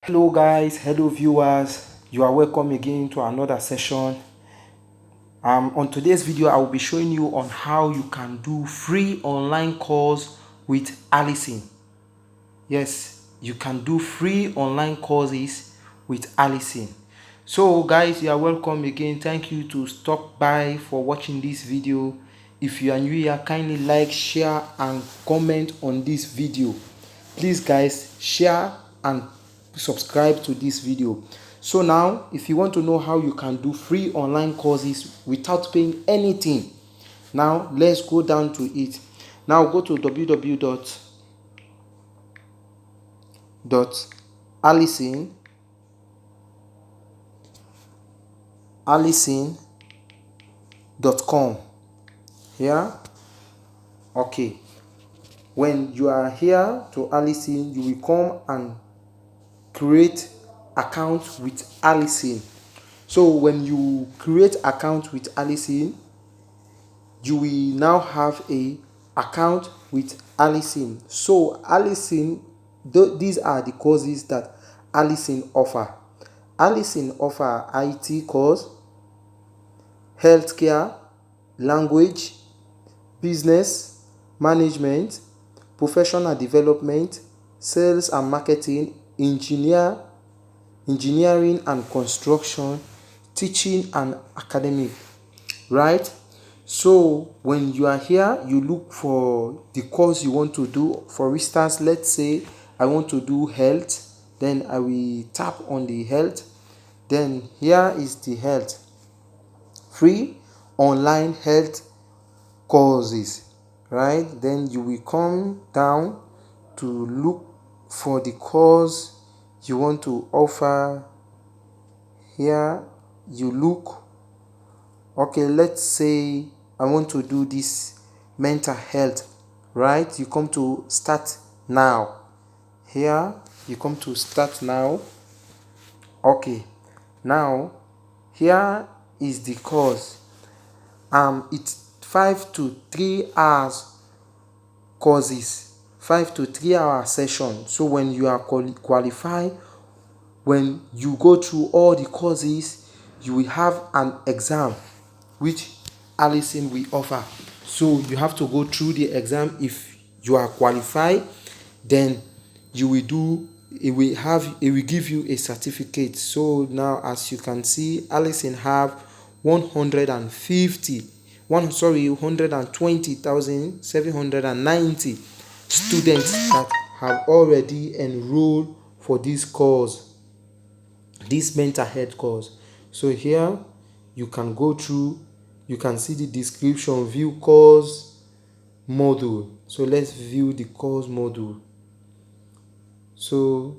Hello guys, hello viewers, you are welcome again to another session. On today's video I will be showing you on how you can do free online course with Alison. Yes, you can do free online courses with Alison. So guys, you are welcome again. Thank you to stop by for watching this video. If you are new here, kindly like, share and comment on this video. Please guys, share and subscribe to this video. So now if you want to know how you can do free online courses without paying anything, now let's go down to it. Now go to www.alison.com. Here, okay. When you are here to Alison, you will come and create account with Alison. So when you create account with Alison, you will now have a account with Alison. So Alison, these are the courses that Alison offer. Alison offer IT course, healthcare, language, business, management, professional development, sales and marketing, engineering and construction, teaching and academic, right? So when you are here, you look for the course you want to do. For instance, let's say I want to do health, then I will tap on the health. Then here is the health, free online health courses, right? Then you will come down to look for the course you want to offer. Here you look, okay, let's say I want to do this mental health, right? You come to start now. Here you come to start now. Okay, now here is the course. It's 5 to 3 hours courses, 5 to 3 hour session. So when you are qualified, when you go through all the courses, you will have an exam which Alison will offer. So you have to go through the exam. If you are qualified, then you will do, it will give you a certificate. So now as you can see, Alison have 120,790 students that have already enrolled for this course, this mental health course. So here you can go through, you can see the description, view course module. So let's view the course module. So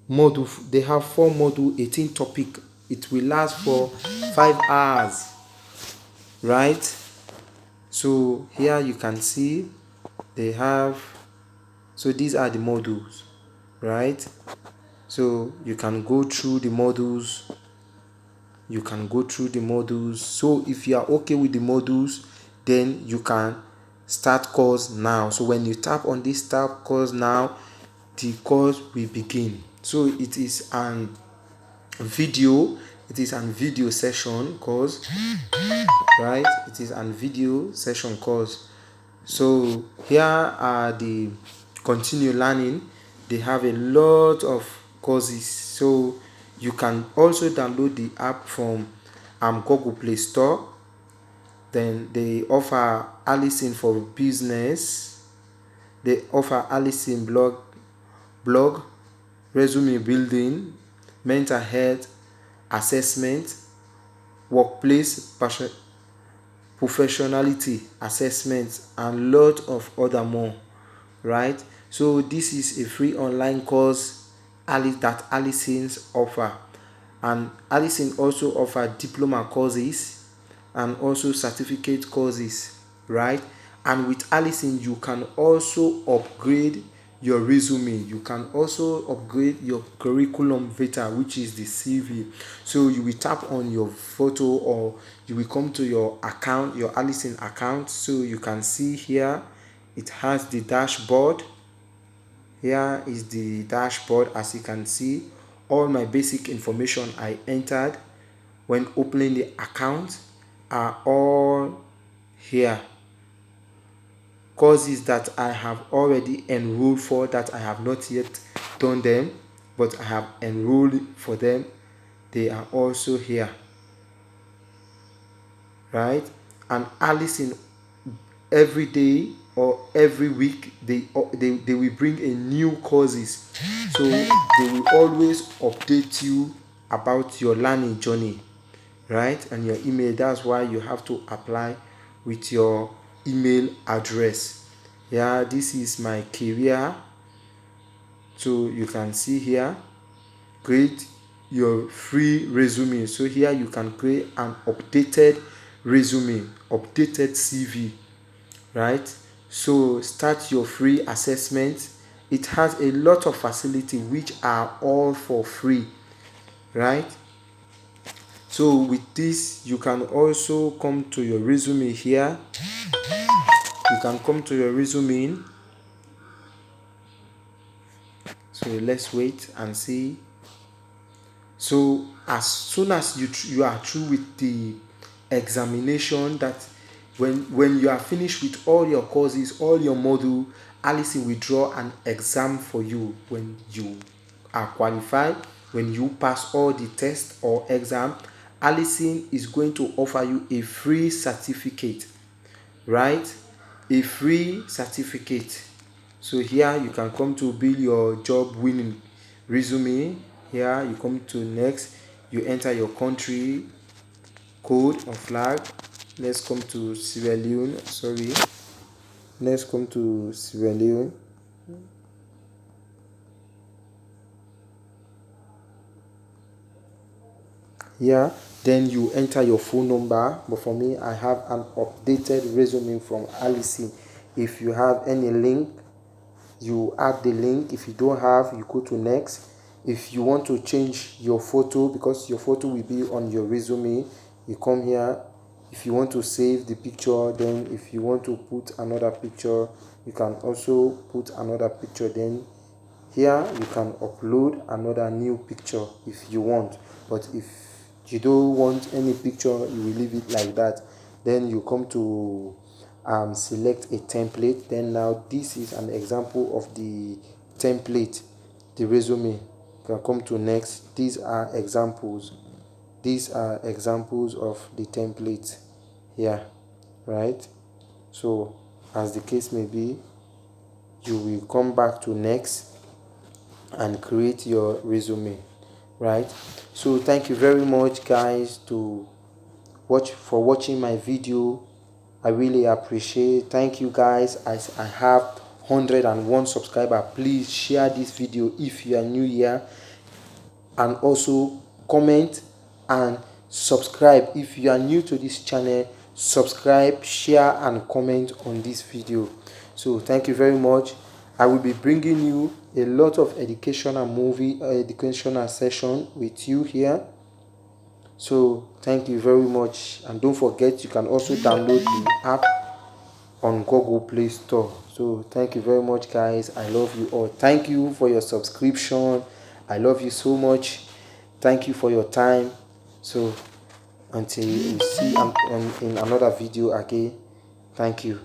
module, they have 4 module, 18 topic. It will last for 5 hours, right? So here you can see they have, so these are the modules, right? So you can go through the modules. So if you are okay with the modules, then you can start course now. So when you tap on this start course now, the course will begin. So it is an video session course, right? It is an video session course. So here are the continue learning. They have a lot of courses. So you can also download the app from Google Play Store. Then they offer Alison for business. They offer Alison blog, resume building, mental health assessment, workplace professionality assessment, and lot of other more, right? So this is a free online course that Alison's offer. And Alison also offer diploma courses and also certificate courses, right? And with Alison you can also upgrade your resume. You can also upgrade your curriculum vitae, which is the CV. So you will tap on your photo, or you will come to your account, your Alison account. So you can see here it has the dashboard. Here is the dashboard. As you can see, all my basic information I entered when opening the account are all here. Courses that I have already enrolled for that I have not yet done them, but I have enrolled for them, they are also here, right? And Alison, every day or every week they will bring a new courses, so they will always update you about your learning journey, right? And your email, that's why you have to apply with your email address. Yeah, this is my career, so you can see here, create your free resume. So here you can create an updated resume, updated CV, right? So start your free assessment. It has a lot of facility which are all for free, right? So with this, you can also come to your resume here. You can come to your resume. So let's wait and see. So as soon as you are through with the examination, that when you are finished with all your courses, all your module, Alison will draw an exam for you. When you are qualified, when you pass all the tests or exam, Alison is going to offer you a free certificate, right? A free certificate. So here you can come to build your job winning resume. Here you come to next, you enter your country code or flag. Let's come to Sierra Leone. Let's come to Sierra Leone. Here, then you enter your phone number. But for me, I have an updated resume from Alison. If you have any link, you add the link. If you don't have, you go to next. If you want to change your photo, because your photo will be on your resume, you come here. If you want to save the picture, then if you want to put another picture, you can also put another picture. Then here you can upload another new picture if you want. But if you don't want any picture, you will leave it like that. Then you come to select a template. Then now this is an example of the template, the resume. You can come to next. These are examples of the template here, right? So as the case may be, you will come back to next and create your resume, right? So thank you very much, guys, for watching my video. I really appreciate. Thank you, guys. As I have 101 subscribers, please share this video if you are new here, and also comment and subscribe if you are new to this channel. Subscribe, share and comment on this video. So thank you very much. I will be bringing you a lot of educational session with you here. So thank you very much, and don't forget you can also download the app on Google Play Store. So thank you very much, guys. I love you all. Thank you for your subscription. I love you so much. Thank you for your time. So until we see in another video again, thank you.